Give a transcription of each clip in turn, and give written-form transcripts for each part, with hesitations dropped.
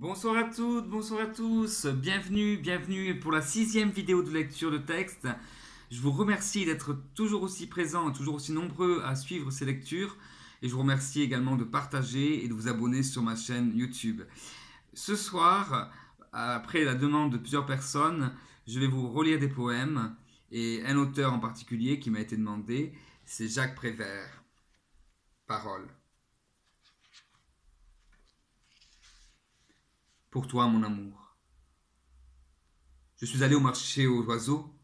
Bonsoir à toutes, bonsoir à tous, bienvenue pour la 6e vidéo de lecture de texte. Je vous remercie d'être toujours aussi présents, toujours aussi nombreux à suivre ces lectures. Et je vous remercie également de partager et de vous abonner sur ma chaîne YouTube. Ce soir, après la demande de plusieurs personnes, je vais vous relire des poèmes. Et un auteur en particulier qui m'a été demandé, c'est Jacques Prévert. Parole. Pour toi, mon amour. Je suis allé au marché aux oiseaux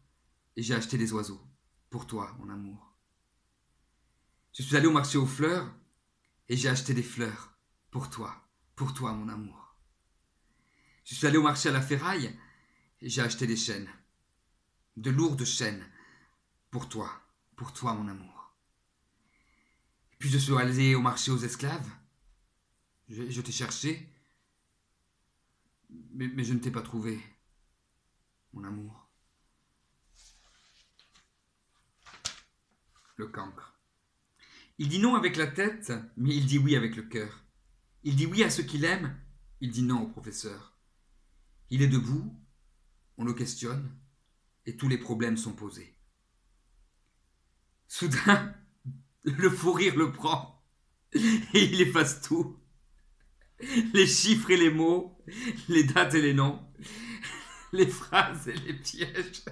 et j'ai acheté des oiseaux. Pour toi, mon amour. Je suis allé au marché aux fleurs et j'ai acheté des fleurs. Pour toi, mon amour. Je suis allé au marché à la ferraille et j'ai acheté des chaînes. De lourdes chaînes. Pour toi, mon amour. Puis je suis allé au marché aux esclaves. Je t'ai cherché, mais je ne t'ai pas trouvé, mon amour. Le cancre. Il dit non avec la tête, mais il dit oui avec le cœur. Il dit oui à ceux qu'il aime, il dit non au professeur. Il est debout, on le questionne, et tous les problèmes sont posés. Soudain, le fou rire le prend, et il efface tout. Les chiffres et les mots, les dates et les noms, les phrases et les pièges.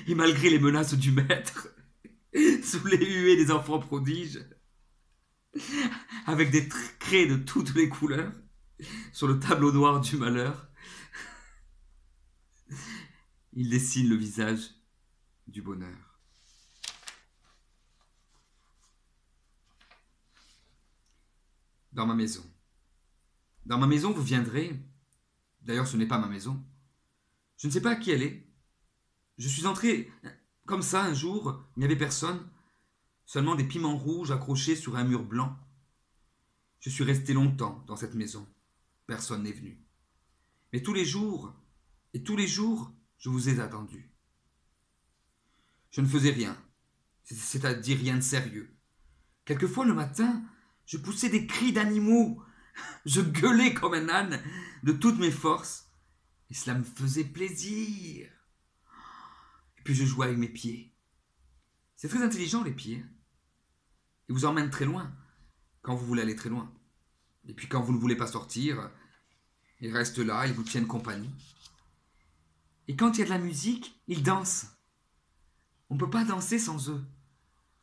Et malgré les menaces du maître, sous les huées des enfants prodiges, avec des traits de toutes les couleurs, sur le tableau noir du malheur, il dessine le visage du bonheur. Dans ma maison. Dans ma maison, vous viendrez. D'ailleurs, ce n'est pas ma maison. Je ne sais pas à qui elle est. Je suis entré comme ça un jour, il n'y avait personne, seulement des piments rouges accrochés sur un mur blanc. Je suis resté longtemps dans cette maison. Personne n'est venu. Mais tous les jours, je vous ai attendu. Je ne faisais rien, c'est-à-dire rien de sérieux. Quelquefois le matin, je poussais des cris d'animaux. Je gueulais comme un âne de toutes mes forces. Et cela me faisait plaisir. Et puis je jouais avec mes pieds. C'est très intelligent, les pieds. Ils vous emmènent très loin, quand vous voulez aller très loin. Et puis quand vous ne voulez pas sortir, ils restent là, ils vous tiennent compagnie. Et quand il y a de la musique, ils dansent. On ne peut pas danser sans eux.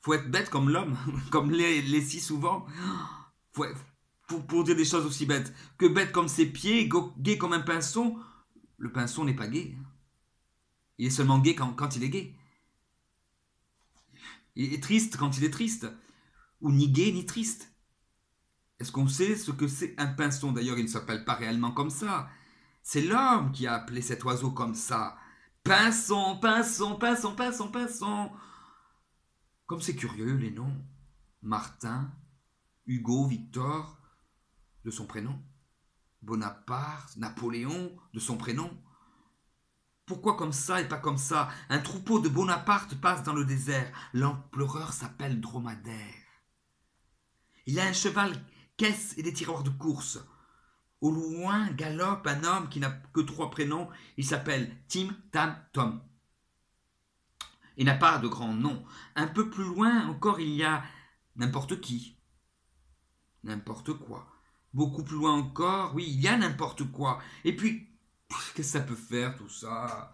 Faut être bête comme l'homme, comme les si souvent. Faut, pour dire des choses aussi bêtes. Que bête comme ses pieds, gai comme un pinson. Le pinson n'est pas gai. Il est seulement gai quand il est gai. Il est triste quand il est triste. Ou ni gai ni triste. Est-ce qu'on sait ce que c'est un pinson? D'ailleurs, il ne s'appelle pas réellement comme ça. C'est l'homme qui a appelé cet oiseau comme ça. Pinson, pinson, pinson, pinson, pinson. Comme c'est curieux, les noms. Martin, Hugo, Victor, de son prénom. Bonaparte, Napoléon, de son prénom. Pourquoi comme ça et pas comme ça? Un troupeau de Bonaparte passe dans le désert. L'empereur s'appelle Dromadaire. Il a un cheval caisse et des tiroirs de course. Au loin galope un homme qui n'a que 3 prénoms. Il s'appelle Tim Tam Tom. Il n'a pas de grand nom. Un peu plus loin encore, il y a n'importe qui. N'importe quoi. Beaucoup plus loin encore, oui, il y a n'importe quoi. Et puis, qu'est-ce que ça peut faire tout ça?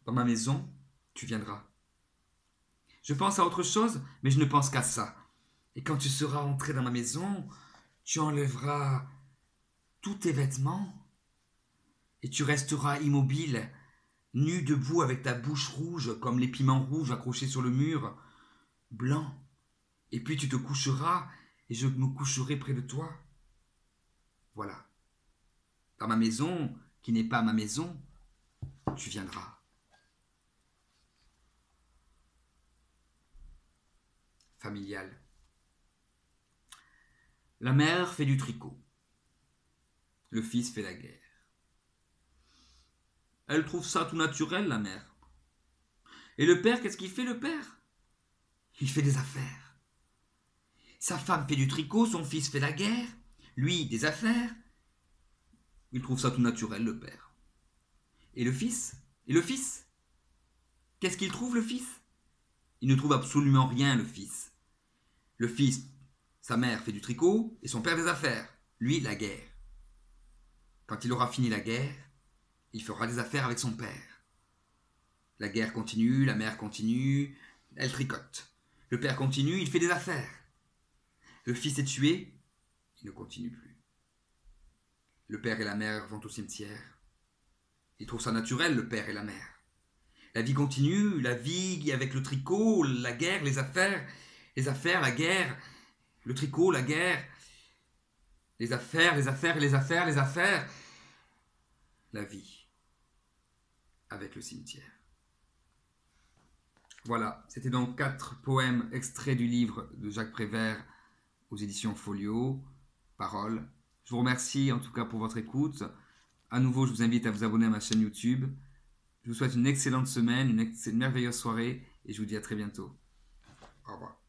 Dans ma maison, tu viendras. Je pense à autre chose, mais je ne pense qu'à ça. Et quand tu seras entré dans ma maison, tu enlèveras tous tes vêtements et tu resteras immobile, nu debout avec ta bouche rouge comme les piments rouges accrochés sur le mur, blanc. Et puis tu te coucheras et je me coucherai près de toi. Voilà. Dans ma maison, qui n'est pas ma maison, tu viendras. Familial. La mère fait du tricot. Le fils fait la guerre. Elle trouve ça tout naturel, la mère. Et le père, qu'est-ce qu'il fait, le père? Il fait des affaires. Sa femme fait du tricot, son fils fait la guerre. lui, des affaires. Il trouve ça tout naturel, le père. Et le fils? Qu'est-ce qu'il trouve, le fils? Il ne trouve absolument rien, le fils. Le fils, sa mère fait du tricot et son père des affaires. Lui, la guerre. Quand il aura fini la guerre, il fera des affaires avec son père. La guerre continue, la mère continue, elle tricote. Le père continue, il fait des affaires. Le fils est tué, il ne continue plus. Le père et la mère vont au cimetière. Ils trouvent ça naturel, le père et la mère. La vie continue, la vie avec le tricot, la guerre, les affaires, la guerre, le tricot, la guerre, les affaires, les affaires. La vie avec le cimetière. Voilà, c'était donc 4 poèmes extraits du livre de Jacques Prévert aux éditions Folio, Paroles. Je vous remercie en tout cas pour votre écoute. À nouveau, je vous invite à vous abonner à ma chaîne YouTube. Je vous souhaite une excellente semaine, une merveilleuse soirée et je vous dis à très bientôt. Au revoir.